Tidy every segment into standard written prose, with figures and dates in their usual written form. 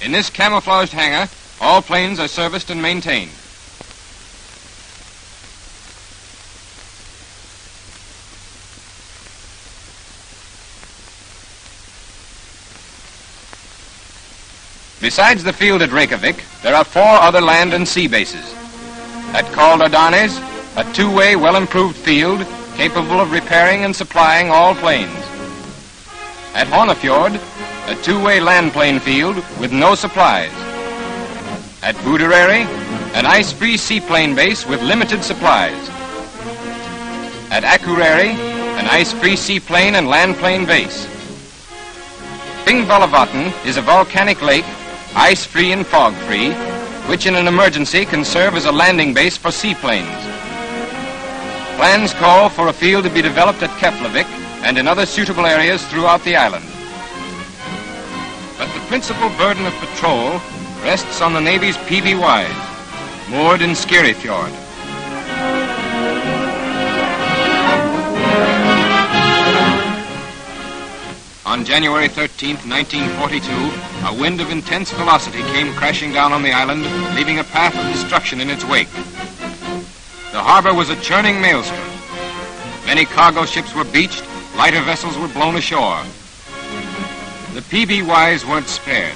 In this camouflaged hangar, all planes are serviced and maintained. Besides the field at Reykjavik, there are 4 other land and sea bases. At Caldardanes, a two-way, well-improved field capable of repairing and supplying all planes. At Hornafjord, a two-way land plane field with no supplies. At Budereri, an ice-free seaplane base with limited supplies. At Akureyri, an ice-free seaplane and land plane base. Thingvallavatn is a volcanic lake, ice-free and fog-free, which in an emergency can serve as a landing base for seaplanes. Plans call for a field to be developed at Keflavik and in other suitable areas throughout the island. But the principal burden of patrol rests on the Navy's PBYs, moored in Skerifjord. On January 13th, 1942, a wind of intense velocity came crashing down on the island, leaving a path of destruction in its wake. The harbor was a churning maelstrom. Many cargo ships were beached, lighter vessels were blown ashore. The PBYs weren't spared.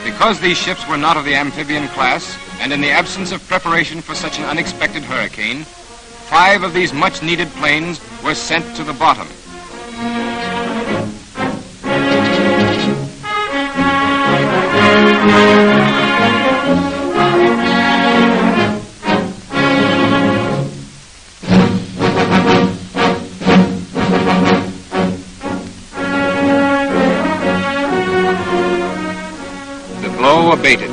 Because these ships were not of the amphibian class, and in the absence of preparation for such an unexpected hurricane, 5 of these much-needed planes were sent to the bottom. The blow abated.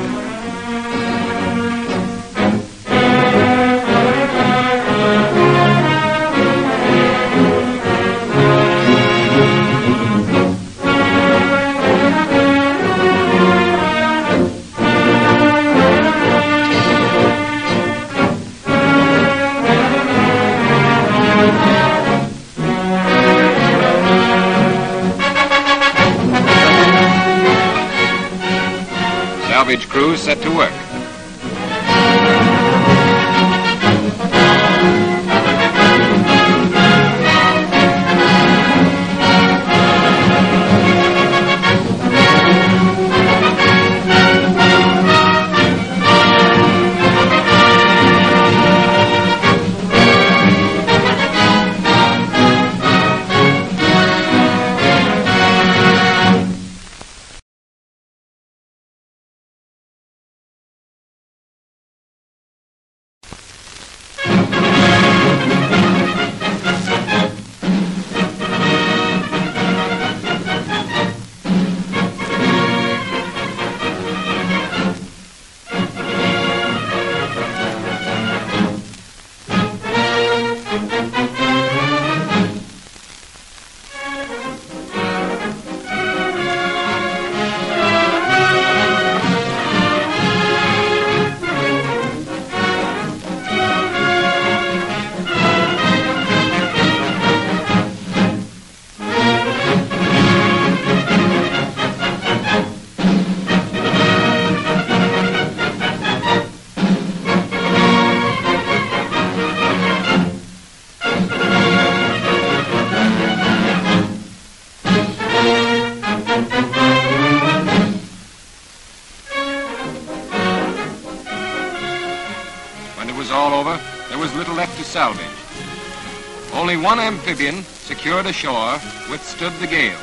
Salvage crews set to work. All over, there was little left to salvage. Only one amphibian, secured ashore, withstood the gale.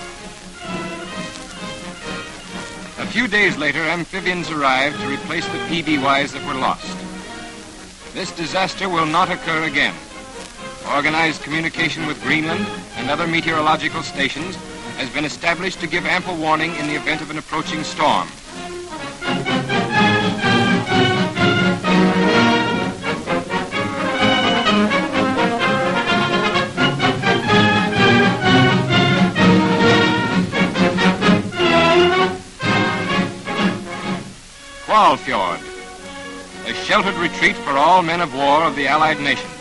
A few days later, amphibians arrived to replace the PBYs that were lost. This disaster will not occur again. Organized communication with Greenland and other meteorological stations has been established to give ample warning in the event of an approaching storm. Fjord, a sheltered retreat for all men of war of the Allied nations.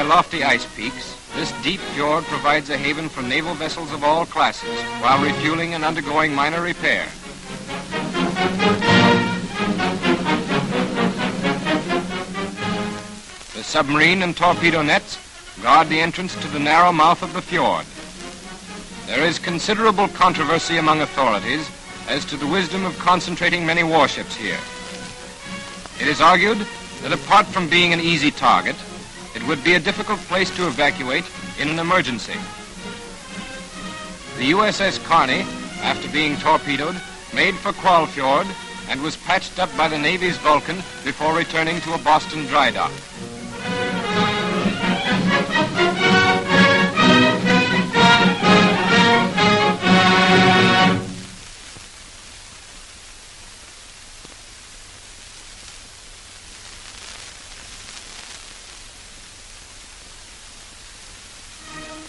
lofty ice peaks, this deep fjord provides a haven for naval vessels of all classes while refueling and undergoing minor repair. The submarine and torpedo nets guard the entrance to the narrow mouth of the fjord. There is considerable controversy among authorities as to the wisdom of concentrating many warships here. It is argued that apart from being an easy target, it would be a difficult place to evacuate in an emergency. The USS Kearney, after being torpedoed, made for Kvalfjord and was patched up by the Navy's Vulcan before returning to a Boston dry dock.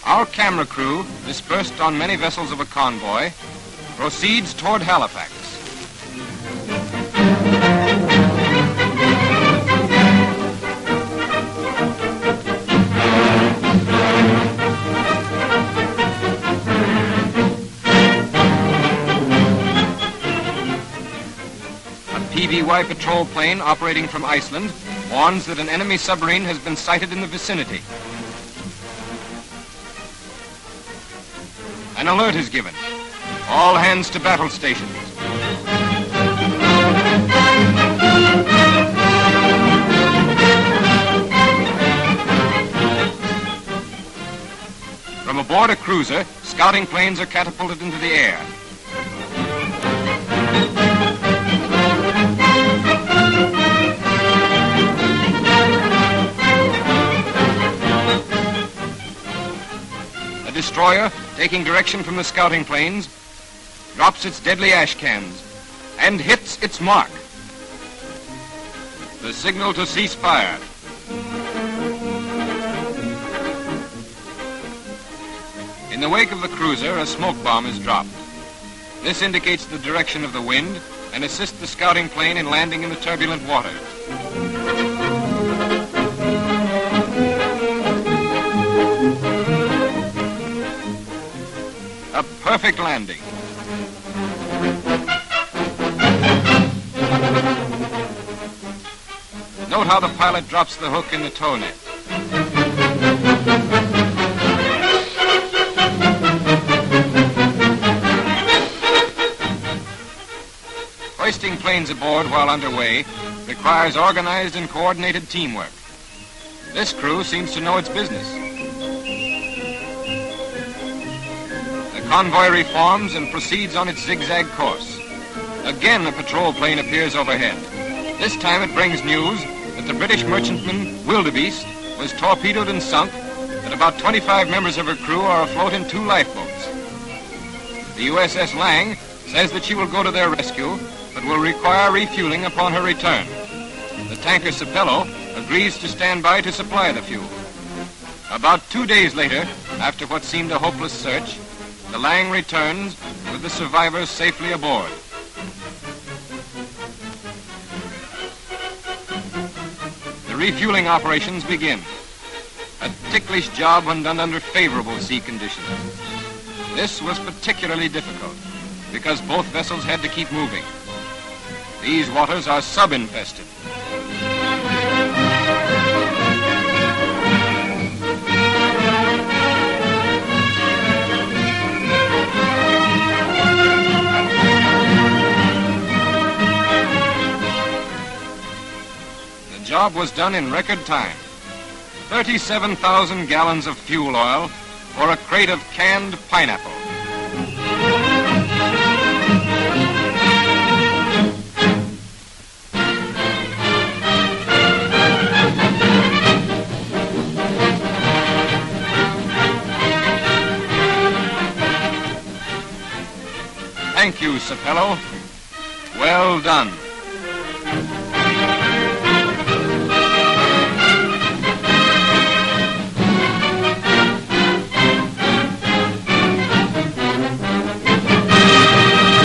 Our camera crew, dispersed on many vessels of a convoy, proceeds toward Halifax. A PVY patrol plane operating from Iceland warns that an enemy submarine has been sighted in the vicinity. An alert is given. All hands to battle stations. From aboard a cruiser, scouting planes are catapulted into the air. A destroyer, taking direction from the scouting planes, drops its deadly ash cans and hits its mark. The signal to cease fire. In the wake of the cruiser, a smoke bomb is dropped. This indicates the direction of the wind and assists the scouting plane in landing in the turbulent waters. A perfect landing. Note how the pilot drops the hook in the tow net. Hoisting planes aboard while underway requires organized and coordinated teamwork. This crew seems to know its business. The convoy reforms and proceeds on its zigzag course. Again, a patrol plane appears overhead. This time it brings news that the British merchantman Wildebeest was torpedoed and sunk, that about 25 members of her crew are afloat in 2 lifeboats. The USS Lang says that she will go to their rescue, but will require refueling upon her return. The tanker Sapelo agrees to stand by to supply the fuel. About 2 days later, after what seemed a hopeless search, the Lang returns with the survivors safely aboard. The refueling operations begin. A ticklish job when done under favorable sea conditions. This was particularly difficult because both vessels had to keep moving. These waters are sub-infested. The job was done in record time. 37,000 gallons of fuel oil for a crate of canned pineapple. Thank you, Sapelo. Well done.